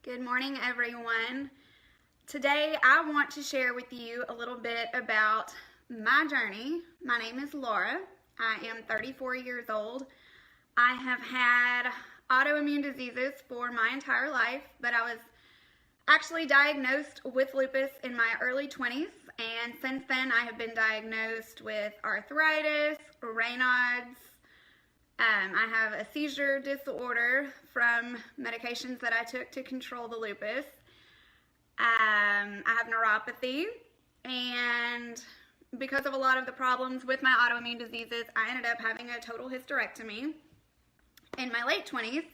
Good morning, everyone. Today, I want to share with you a little bit about my journey. My name is Laura. I am 34 years old. I have had autoimmune diseases for my entire life, but I was actually diagnosed with lupus in my early 20s, and since then I have been diagnosed with arthritis, Raynaud's. I have a seizure disorder from medications that I took to control the lupus. I have neuropathy, and because of a lot of the problems with my autoimmune diseases, I ended up having a total hysterectomy in my late 20s.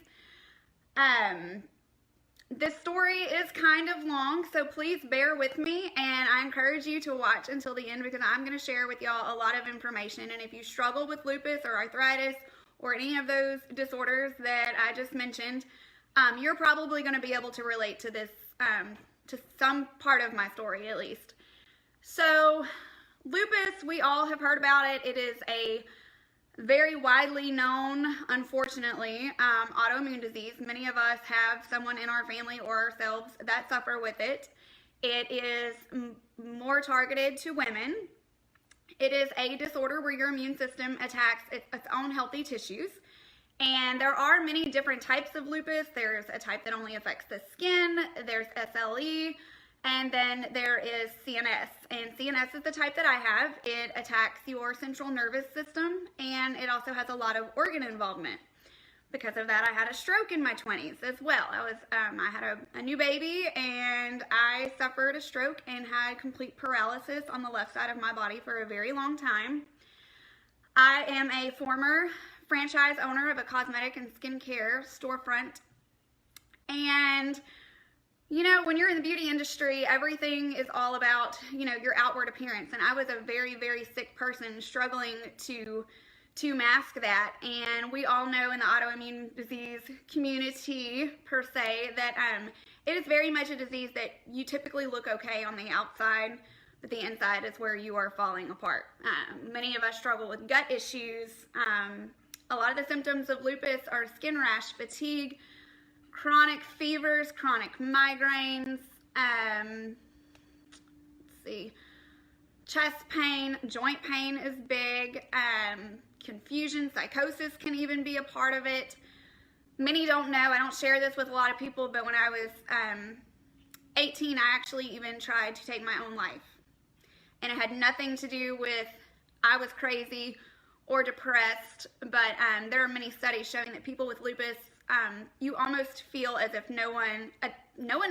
This story is kind of long, so please bear with me, and I encourage you to watch until the end because I'm going to share with y'all a lot of information. And if you struggle with lupus or arthritis or any of those disorders that I just mentioned, you're probably going to be able to relate to this, to some part of my story at least. So lupus, we all have heard about it. It is a very widely known, unfortunately, autoimmune disease. Many of us have someone in our family or ourselves that suffer with it. It is more targeted to women. It is a disorder where your immune system attacks its own healthy tissues. And there are many different types of lupus. There's a type that only affects the skin, there's SLE, and then there is CNS. And CNS is the type that I have. It attacks your central nervous system, and it also has a lot of organ involvement. Because of that, I had a stroke in my 20s as well. I had a new baby, and I suffered a stroke and had complete paralysis on the left side of my body for a very long time. I am a former franchise owner of a cosmetic and skincare storefront. And, you know, when you're in the beauty industry, everything is all about, you know, your outward appearance. And I was a very, very sick person struggling to mask that. And we all know in the autoimmune disease community per se that it is very much a disease that you typically look okay on the outside, but the inside is where you are falling apart. Many of us struggle with gut issues. A lot of the symptoms of lupus are skin rash, fatigue, chronic fevers, chronic migraines, let's see, chest pain, joint pain is big, confusion, psychosis can even be a part of it. Many don't know, I don't share this with a lot of people, but when I was 18, I actually even tried to take my own life. And it had nothing to do with I was crazy or depressed, but there are many studies showing that people with lupus, you almost feel as if no one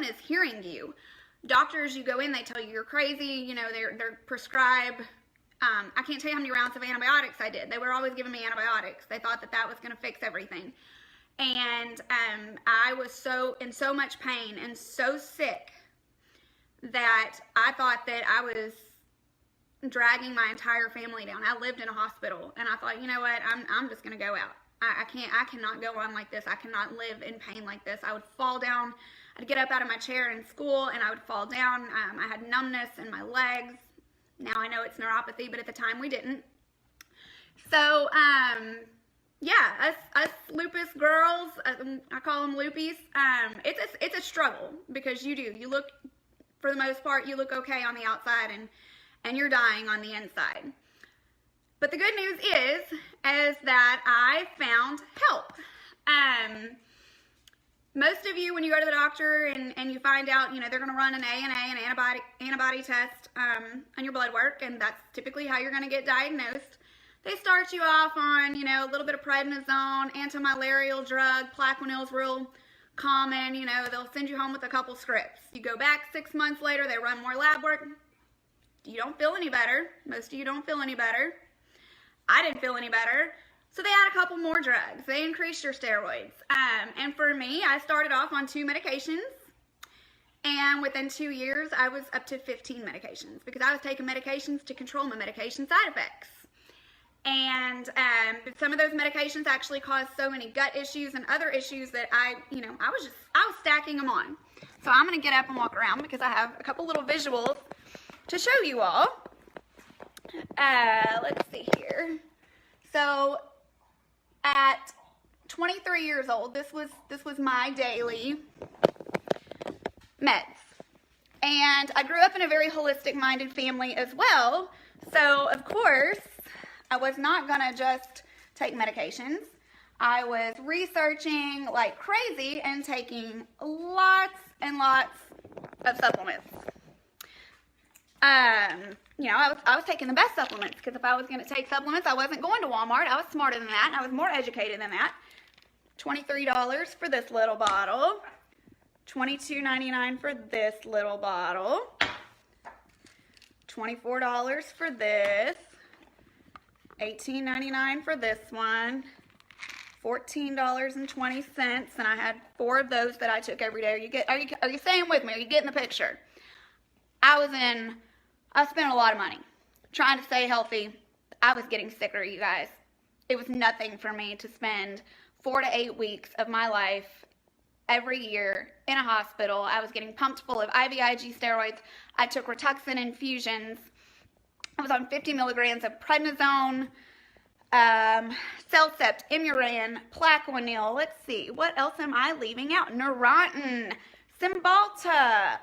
is hearing you. Doctors, you go in, they tell you you're crazy, you know, they're prescribe. I can't tell you how many rounds of antibiotics I did. They were always giving me antibiotics. They thought that that was going to fix everything. And I was in so much pain and so sick that I thought that I was dragging my entire family down. I lived in a hospital, and I thought, you know what, I'm just going to go out. I cannot go on like this. I cannot live in pain like this. I would fall down. I'd get up out of my chair in school, and I would fall down. I had numbness in my legs. Now I know it's neuropathy, but at the time we didn't. So, yeah, us lupus girls, I call them lupies, it's a struggle because you look, for the most part, you look okay on the outside and you're dying on the inside. But the good news is that I found help. Most of you, when you go to the doctor and you find out, you know, they're going to run an antibody test on your blood work, and that's typically how you're going to get diagnosed. They start you off on, you know, a little bit of prednisone, antimalarial drug, Plaquenil's real common, you know, they'll send you home with a couple scripts. You go back 6 months later, they run more lab work. You don't feel any better. Most of you don't feel any better. I didn't feel any better. So they add a couple more drugs. They increased your steroids. And for me, I started off on 2 medications. And within 2 years, I was up to 15 medications because I was taking medications to control my medication side effects. And some of those medications actually caused so many gut issues and other issues that I was stacking them on. So I'm going to get up and walk around because I have a couple little visuals to show you all. Let's see here. So at 23 years old, this was my daily. meds. And I grew up in a very holistic-minded family as well. So, of course, I was not going to just take medications. I was researching like crazy and taking lots and lots of supplements. I was taking the best supplements, because if I was going to take supplements, I wasn't going to Walmart. I was smarter than that, and I was more educated than that. $23 for this little bottle. $22.99 for this little bottle. $24 for this. $18.99 for this one. $14.20, and I had 4 of those that I took every day. Are you staying with me? Are you getting the picture? I spent a lot of money trying to stay healthy. I was getting sicker, you guys. It was nothing for me to spend 4 to 8 weeks of my life every year in a hospital. I was getting pumped full of IVIG steroids. I took Rituxan infusions. I was on 50 milligrams of prednisone, Cellcept, Imuran, Plaquenil. Let's see, what else am I leaving out? Neurontin, Cymbalta.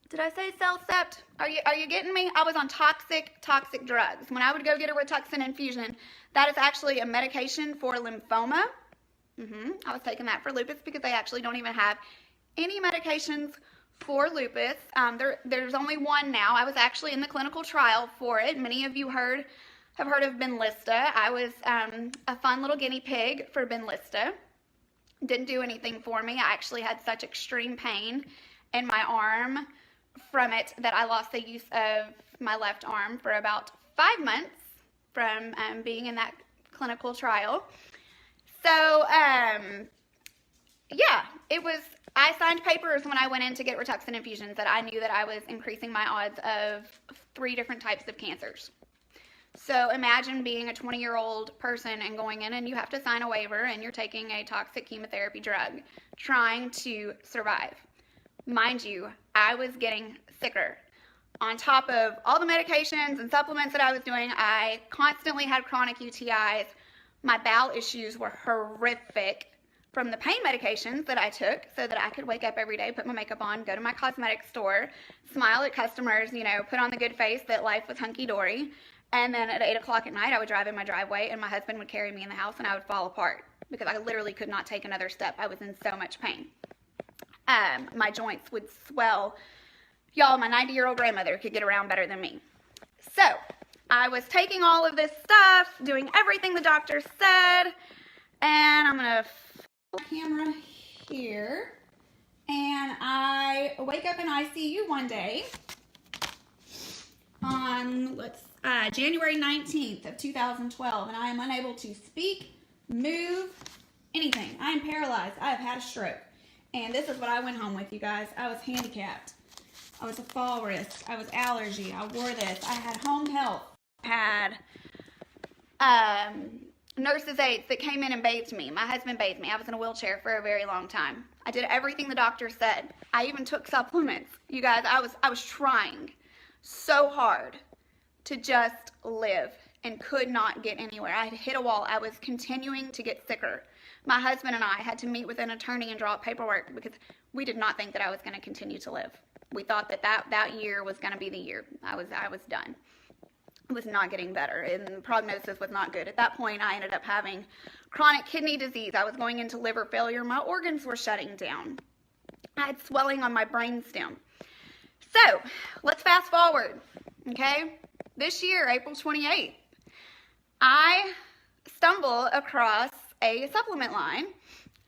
Did I say Cellcept? Are you getting me? I was on toxic drugs. When I would go get a Rituxan infusion, that is actually a medication for lymphoma. I was taking that for lupus, because they actually don't even have any medications for lupus. There's only one now. I was actually in the clinical trial for it. Many of you have heard of Benlysta. I was a fun little guinea pig for Benlysta. Didn't do anything for me. I actually had such extreme pain in my arm from it that I lost the use of my left arm for about 5 months from being in that clinical trial. So, yeah, I signed papers when I went in to get Rituxan infusions that I knew that I was increasing my odds of 3 different types of cancers. So imagine being a 20-year-old person and going in and you have to sign a waiver and you're taking a toxic chemotherapy drug trying to survive. Mind you, I was getting sicker. On top of all the medications and supplements that I was doing, I constantly had chronic UTIs. My bowel issues were horrific from the pain medications that I took so that I could wake up every day, put my makeup on, go to my cosmetic store, smile at customers, put on the good face that life was hunky-dory. And then at 8 o'clock at night, I would drive in my driveway and my husband would carry me in the house and I would fall apart because I literally could not take another step. I was in so much pain. My joints would swell. Y'all, my 90-year-old grandmother could get around better than me. So I was taking all of this stuff, doing everything the doctor said, and I'm going to flip the camera here. And I wake up in ICU one day on, January 19th of 2012, and I am unable to speak, move, anything. I am paralyzed. I have had a stroke. And this is what I went home with, you guys. I was handicapped. I was a fall risk. I was allergy. I wore this. I had home health. I had nurses' aides that came in and bathed me. My husband bathed me. I was in a wheelchair for a very long time. I did everything the doctor said. I even took supplements. You guys, I was trying so hard to just live and could not get anywhere. I had hit a wall. I was continuing to get sicker. My husband and I had to meet with an attorney and draw up paperwork because we did not think that I was going to continue to live. We thought that year was going to be the year. I was done. It was not getting better, and the prognosis was not good. At that point, I ended up having chronic kidney disease. I was going into liver failure. My organs were shutting down. I had swelling on my brainstem. So, let's fast forward, okay? This year, April 28th, I stumble across a supplement line.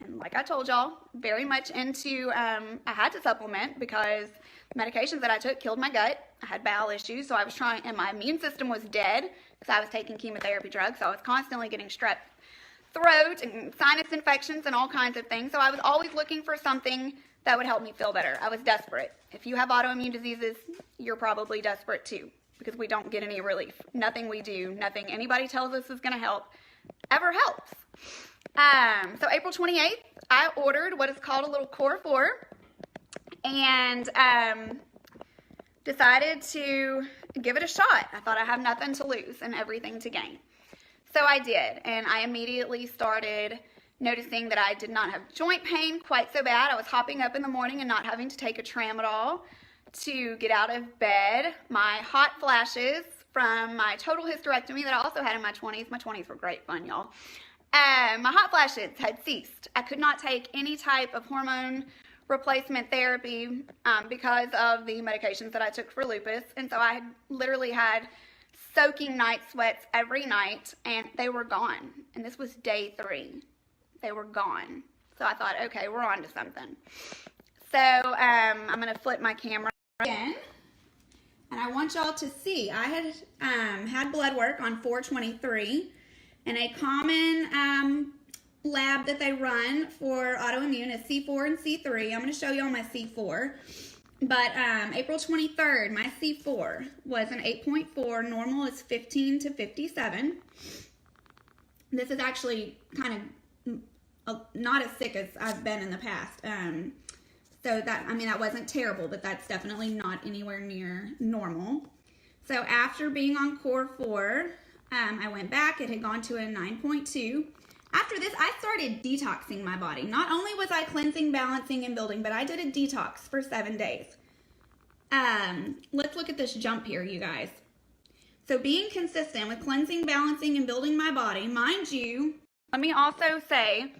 And like I told y'all, very much into, I had to supplement because medications that I took killed my gut. I had bowel issues, so I was trying, and my immune system was dead because I was taking chemotherapy drugs, so I was constantly getting strep throat and sinus infections and all kinds of things. So I was always looking for something that would help me feel better. I was desperate. If you have autoimmune diseases, you're probably desperate too because we don't get any relief. Nothing we do, nothing anybody tells us is going to help ever helps. So April 28th, I ordered what is called a little Core 4 and decided to give it a shot. I thought I have nothing to lose and everything to gain. So I did, and I immediately started noticing that I did not have joint pain quite so bad. I was hopping up in the morning and not having to take a tramadol to get out of bed. My hot flashes from my total hysterectomy that I also had in my 20s. My 20s were great fun, y'all. My hot flashes had ceased. I could not take any type of hormone replacement therapy because of the medications that I took for lupus. And so I literally had soaking night sweats every night, and they were gone. And this was day 3. They were gone. So I thought, okay, we're on to something. So I'm going to flip my camera again. And I want y'all to see, I had had blood work on 4/23, and a common lab that they run for autoimmune is C4 and C3. I'm going to show y'all my C4. But April 23rd, my C4 was an 8.4. Normal is 15 to 57. This is actually kind of not as sick as I've been in the past. So that, I mean, that wasn't terrible, but that's definitely not anywhere near normal. So after being on core 4, I went back. It had gone to a 9.2. After this, I started detoxing my body. Not only was I cleansing, balancing, and building, but I did a detox for 7 days. Let's look at this jump here, you guys. So being consistent with cleansing, balancing, and building my body, mind you, let me also say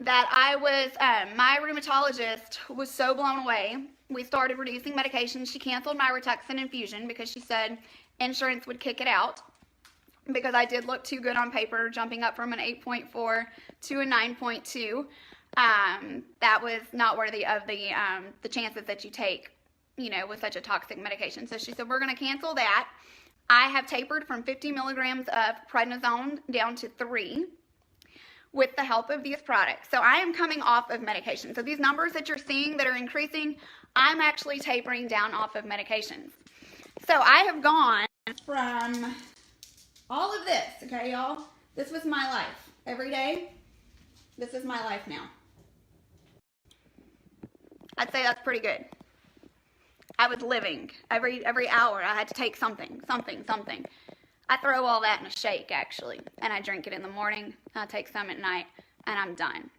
that I was, my rheumatologist was so blown away. We started reducing medications. She canceled my Rituxan infusion because she said insurance would kick it out, because I did look too good on paper, jumping up from an 8.4 to a 9.2. That was not worthy of the chances that you take, you know, with such a toxic medication. So she said, we're going to cancel that. I have tapered from 50 milligrams of prednisone down to 3 with the help of these products. So I am coming off of medication. So these numbers that you're seeing that are increasing, I'm actually tapering down off of medications. So I have gone from all of this, okay, y'all? This was my life. Every day, this is my life now. I'd say that's pretty good. I was living. Every hour, I had to take something. I throw all that in a shake, actually, and I drink it in the morning, and I take some at night, and I'm done.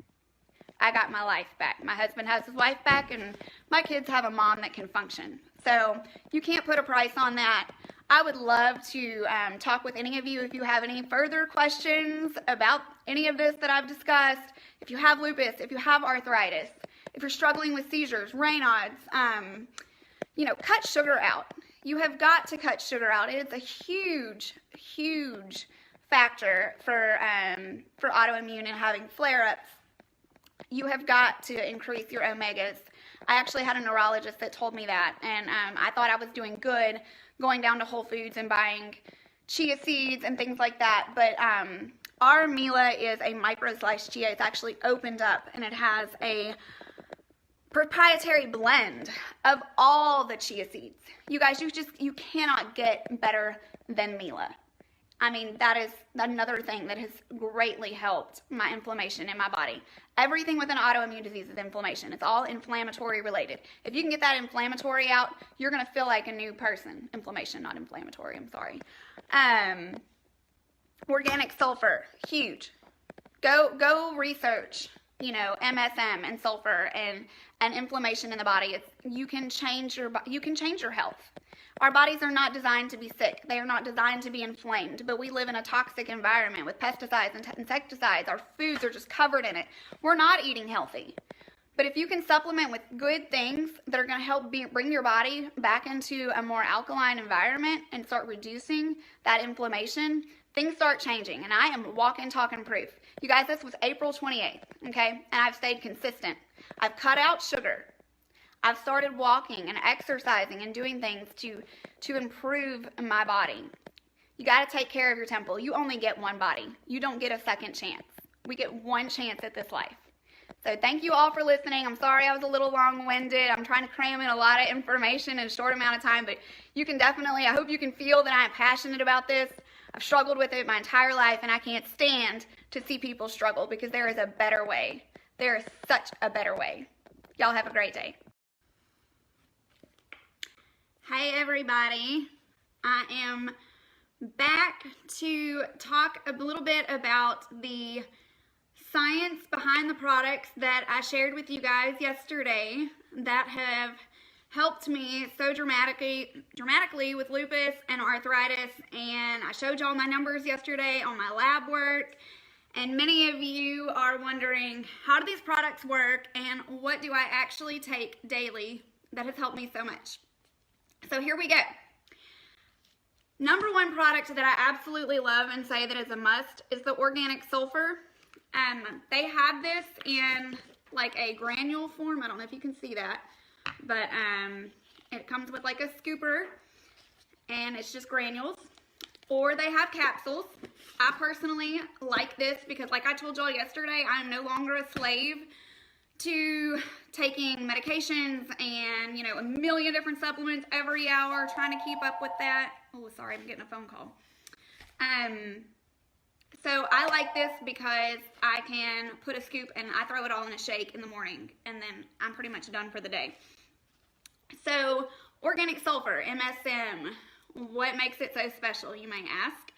I got my life back. My husband has his wife back, and my kids have a mom that can function. So you can't put a price on that. I would love to talk with any of you if you have any further questions about any of this that I've discussed. If you have lupus, if you have arthritis, if you're struggling with seizures, Raynaud's, you know, cut sugar out. You have got to cut sugar out. It is a huge, huge factor for autoimmune and having flare-ups. You have got to increase your omegas. I actually had a neurologist that told me that, and I thought I was doing good going down to Whole Foods and buying chia seeds and things like that, but our Mila is a micro-sliced chia. It's actually opened up, and it has a proprietary blend of all the chia seeds. You guys, you cannot get better than Mila. I mean, that is another thing that has greatly helped my inflammation in my body. Everything with an autoimmune disease is inflammation. It's all inflammatory related. If you can get that inflammatory out, you're going to feel like a new person. Inflammation, not inflammatory, I'm sorry. Organic sulfur, huge. Go research, you know, MSM and sulfur and inflammation in the body. You can change your health. Our bodies are not designed to be sick. They are not designed to be inflamed, but we live in a toxic environment with pesticides and insecticides. Our foods are just covered in it. We're not eating healthy. But if you can supplement with good things that are going to help bring your body back into a more alkaline environment and start reducing that inflammation, things start changing. And I am walking, talking proof. You guys, this was April 28th, okay? And I've stayed consistent. I've cut out sugar. I've started walking and exercising and doing things to improve my body. You got to take care of your temple. You only get one body. You don't get a second chance. We get one chance at this life. So thank you all for listening. I'm sorry I was a little long-winded. I'm trying to cram in a lot of information in a short amount of time, but you can definitely, I hope you can feel that I'm passionate about this. I've struggled with it my entire life, and I can't stand to see people struggle because there is a better way. There is such a better way. Y'all have a great day. Hey everybody, I am back to talk a little bit about the science behind the products that I shared with you guys yesterday that have helped me so dramatically with lupus and arthritis. And I showed y'all my numbers yesterday on my lab work. And many of you are wondering, how do these products work and what do I actually take daily that has helped me so much? So here we go. Number one product that I absolutely love and say that is a must is the organic sulfur. They have this in like a granule form. I don't know if you can see that, but it comes with like a scooper and it's just granules. Or they have capsules. I personally like this because, like I told y'all yesterday, I'm no longer a slave to taking medications and, you know, a million different supplements every hour, trying to keep up with that. Oh, sorry, I'm getting a phone call. So I like this because I can put a scoop and I throw it all in a shake in the morning, and then I'm pretty much done for the day. So organic sulfur, MSM, what makes it so special, you may ask?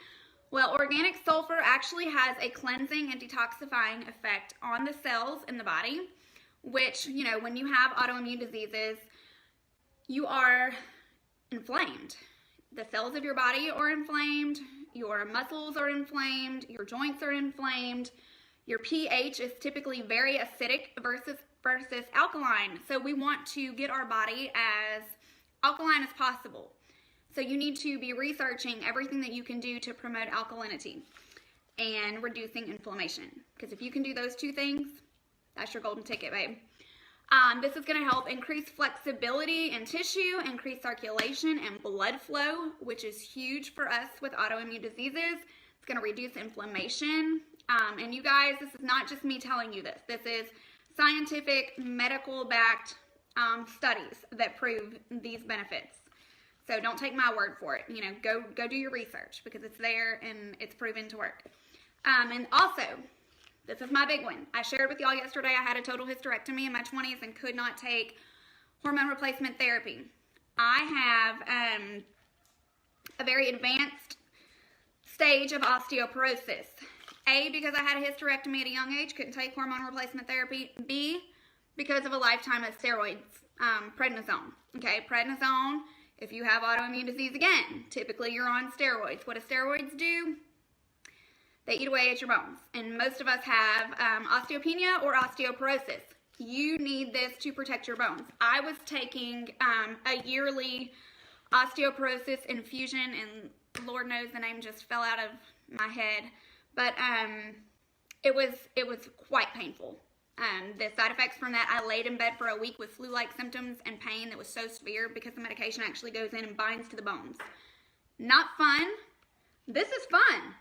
Well, organic sulfur actually has a cleansing and detoxifying effect on the cells in the body, which, you know, when you have autoimmune diseases, you are inflamed. The cells of your body are inflamed, your muscles are inflamed, your joints are inflamed, your pH is typically very acidic versus alkaline. So we want to get our body as alkaline as possible. So you need to be researching everything that you can do to promote alkalinity and reducing inflammation. Because if you can do those two things, that's your golden ticket, babe. This is going to help increase flexibility in tissue, increase circulation and blood flow, which is huge for us with autoimmune diseases. It's going to reduce inflammation. And you guys, this is not just me telling you this. This is scientific, medical-backed studies that prove these benefits. So don't take my word for it. You know, go do your research because it's there and it's proven to work. And also, this is my big one. I shared with y'all yesterday I had a total hysterectomy in my 20s and could not take hormone replacement therapy. I have a very advanced stage of osteoporosis. A, because I had a hysterectomy at a young age, couldn't take hormone replacement therapy. B, because of a lifetime of steroids, prednisone. Okay, prednisone, if you have autoimmune disease again, typically you're on steroids. What do steroids do? They eat away at your bones. And most of us have osteopenia or osteoporosis. You need this to protect your bones. I was taking a yearly osteoporosis infusion, and Lord knows the name just fell out of my head. But it was quite painful. The side effects from that, I laid in bed for a week with flu-like symptoms and pain that was so severe because the medication actually goes in and binds to the bones. Not fun. This is fun.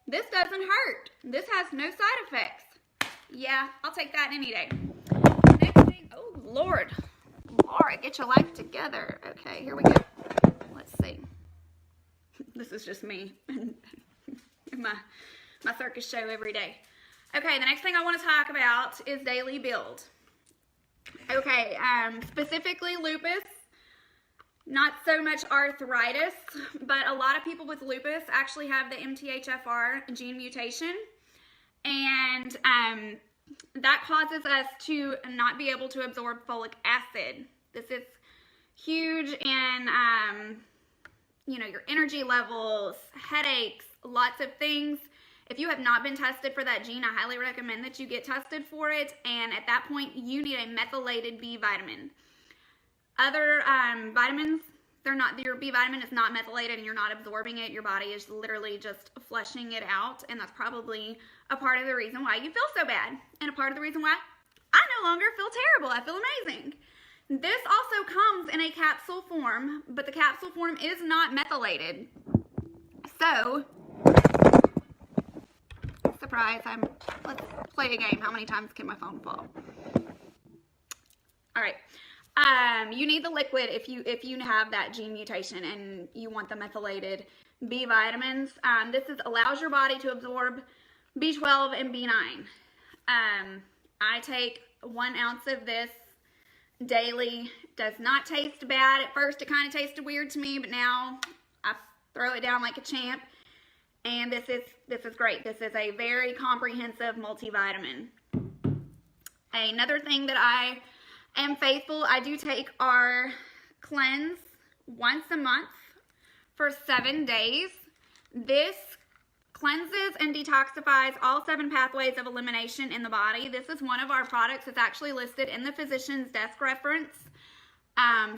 This doesn't hurt. This has no side effects. Yeah, I'll take that any day. Next thing, oh Lord. Laura, get your life together. Okay, here we go. Let's see. This is just me. my circus show every day. Okay, the next thing I want to talk about is daily build. Okay, specifically lupus, not so much arthritis, but a lot of people with lupus actually have the MTHFR gene mutation, and that causes us to not be able to absorb folic acid. This is huge in, you know, your energy levels, headaches, lots of things. If you have not been tested for that gene, I highly recommend that you get tested for it, and at that point, you need a methylated B vitamin. Other vitamins, your B vitamin is not methylated and you're not absorbing it. Your body is literally just flushing it out, and that's probably a part of the reason why you feel so bad, and a part of the reason why I no longer feel terrible. I feel amazing. This also comes in a capsule form, but the capsule form is not methylated. So, surprise, let's play a game. How many times can my phone fall? All right. You need the liquid if you have that gene mutation and you want the methylated B vitamins. This allows your body to absorb B12 and B9. I take 1 ounce of this daily. Does not taste bad. At first it kind of tasted weird to me, but now I throw it down like a champ. And this is great. This is a very comprehensive multivitamin. Another thing that I am faithful, I do take our cleanse once a month for 7 days. This cleanses and detoxifies all 7 pathways of elimination in the body. This is one of our products that's actually listed in the physician's desk reference.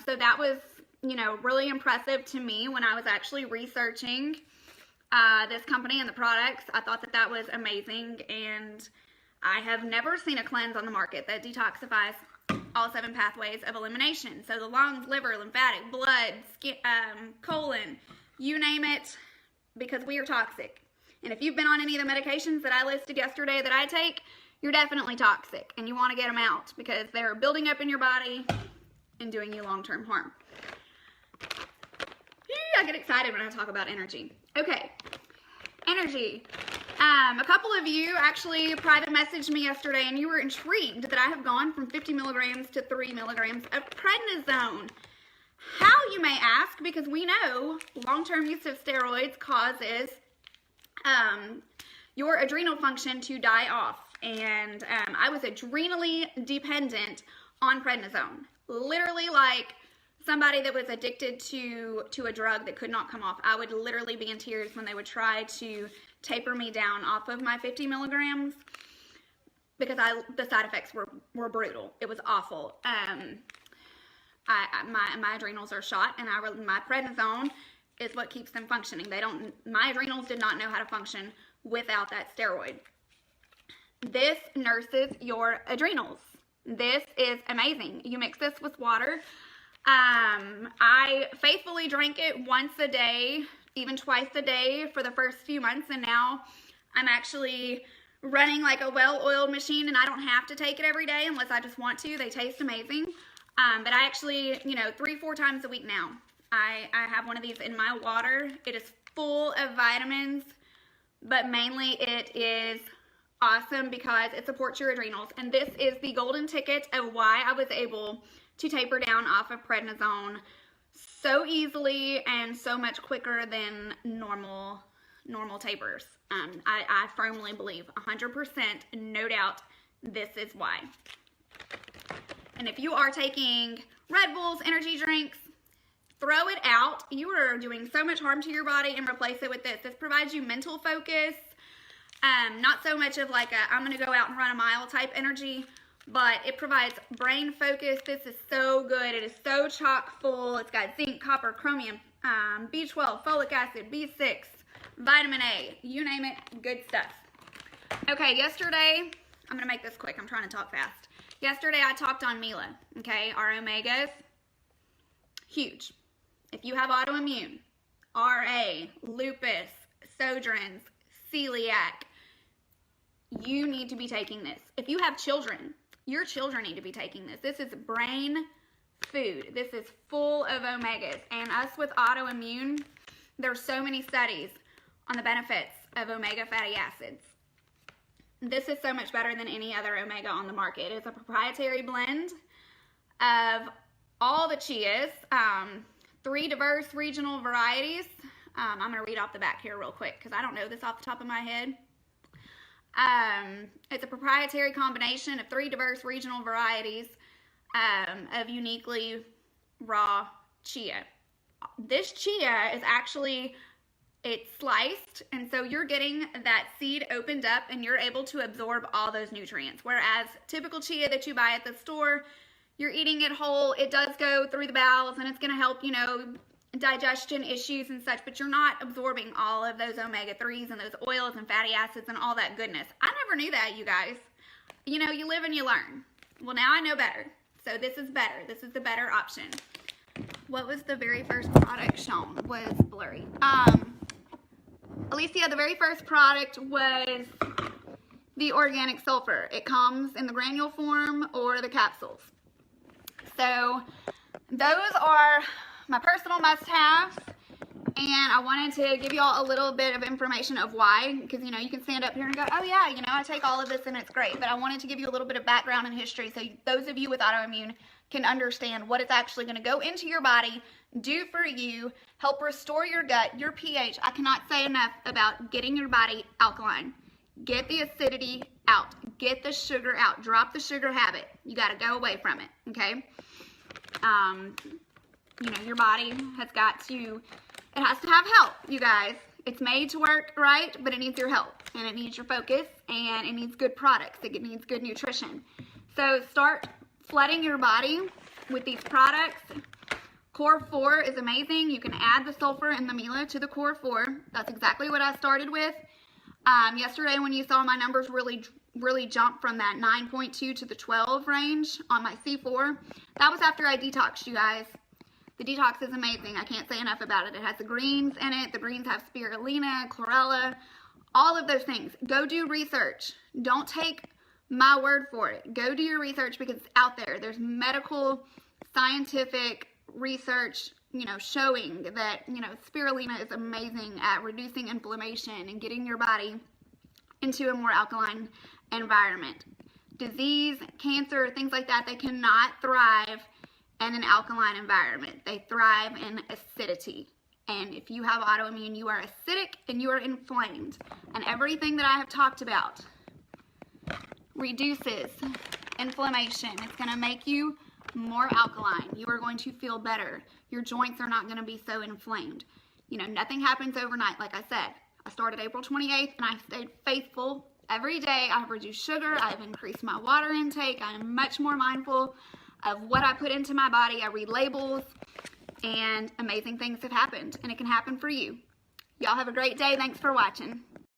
So that was, you know, really impressive to me when I was actually researching this company and the products. I thought that that was amazing, and I have never seen a cleanse on the market that detoxifies all 7 pathways of elimination. So the lungs, liver, lymphatic, blood, skin, colon, you name it, because we are toxic. And if you've been on any of the medications that I listed yesterday that I take, you're definitely toxic, and you want to get them out because they're building up in your body and doing you long-term harm. I get excited when I talk about energy. Okay, energy. A couple of you actually private messaged me yesterday, and you were intrigued that I have gone from 50 milligrams to 3 milligrams of prednisone. How, you may ask, because we know long-term use of steroids causes your adrenal function to die off. And I was adrenally dependent on prednisone. Literally like somebody that was addicted to a drug that could not come off. I would literally be in tears when they would try to taper me down off of my 50 milligrams because the side effects were brutal. It was awful. My adrenals are shot, and my prednisone is what keeps them functioning. My adrenals did not know how to function without that steroid. This nurses your adrenals. This is amazing. You mix this with water. I faithfully drank it once a day, even twice a day for the first few months, and now I'm actually running like a well-oiled machine, and I don't have to take it every day unless I just want to. They taste amazing. But I actually, 3-4 times a week now, I have one of these in my water. It is full of vitamins, but mainly it is awesome because it supports your adrenals. And this is the golden ticket of why I was able to taper down off of prednisone so easily and so much quicker than normal tapers. I firmly believe 100%, no doubt, this is why. And if you are taking Red Bulls, energy drinks, throw it out. You are doing so much harm to your body, and replace it with this. This provides you mental focus. Not so much of like I'm going to go out and run a mile type energy, but it provides brain focus. This is so good. It is so chock full. It's got zinc, copper, chromium, B12, folic acid, B6, vitamin A, you name it, good stuff. Okay, yesterday, I'm going to make this quick. I'm trying to talk fast. Yesterday, I talked on Mila, okay, our omegas, huge. If you have autoimmune, RA, lupus, Sjogren's, celiac, you need to be taking this. If you have children, your children need to be taking this. This is brain food. This is full of omegas. And us with autoimmune, there's so many studies on the benefits of omega fatty acids. This is so much better than any other omega on the market. It's a proprietary blend of all the chias, 3 diverse regional varieties. I'm going to read off the back here real quick because I don't know this off the top of my head. It's a proprietary combination of 3 diverse regional varieties of uniquely raw chia. This chia is actually, it's sliced, and so you're getting that seed opened up and you're able to absorb all those nutrients. Whereas typical chia that you buy at the store, you're eating it whole. It does go through the bowels and it's going to help, digestion issues and such, but you're not absorbing all of those omega-3s and those oils and fatty acids and all that goodness. I never knew that, you guys. You live and you learn. Well, now I know better. So this is better. This is the better option. What was the very first product shown? Was blurry. Alicia, the very first product was the organic sulfur. It comes in the granule form or the capsules. So those are my personal must-haves, And I wanted to give you all a little bit of information of why, because, you know, you can stand up here and go, oh yeah, you know, I take all of this and it's great. But I wanted to give you a little bit of background and history so those of you with autoimmune can understand what it's actually going to go into your body, do for you, help restore your gut, your pH. I cannot say enough about getting your body alkaline. Get the acidity out. Get the sugar out. Drop the sugar habit. You got to go away from it, okay? You know, your body has got to, it has to have help, you guys. It's made to work right, but it needs your help, and it needs your focus, and it needs good products. It needs good nutrition. So start flooding your body with these products. Core 4 is amazing. You can add the sulfur and the Mila to the Core 4. That's exactly what I started with. Yesterday when you saw my numbers really jump from that 9.2 to the 12 range on my C4, that was after I detoxed, you guys. The detox is amazing. I can't say enough about it. It has the greens in it. The greens have spirulina, chlorella, all of those things. Go do research. Don't take my word for it. Go do your research because it's out there. There's medical, scientific research, you know, showing that, you know, spirulina is amazing at reducing inflammation and getting your body into a more alkaline environment. Disease, cancer, things like that, they cannot thrive in an alkaline environment. They thrive in acidity. And if you have autoimmune, you are acidic and you are inflamed. And everything that I have talked about reduces inflammation. It's going to make you more alkaline. You are going to feel better. Your joints are not going to be so inflamed. You know, nothing happens overnight. Like I said, I started April 28th and I stayed faithful every day. I have reduced sugar. I've increased my water intake. I am much more mindful of what I put into my body. I read labels, and amazing things have happened, and it can happen for you. Y'all have a great day. Thanks for watching.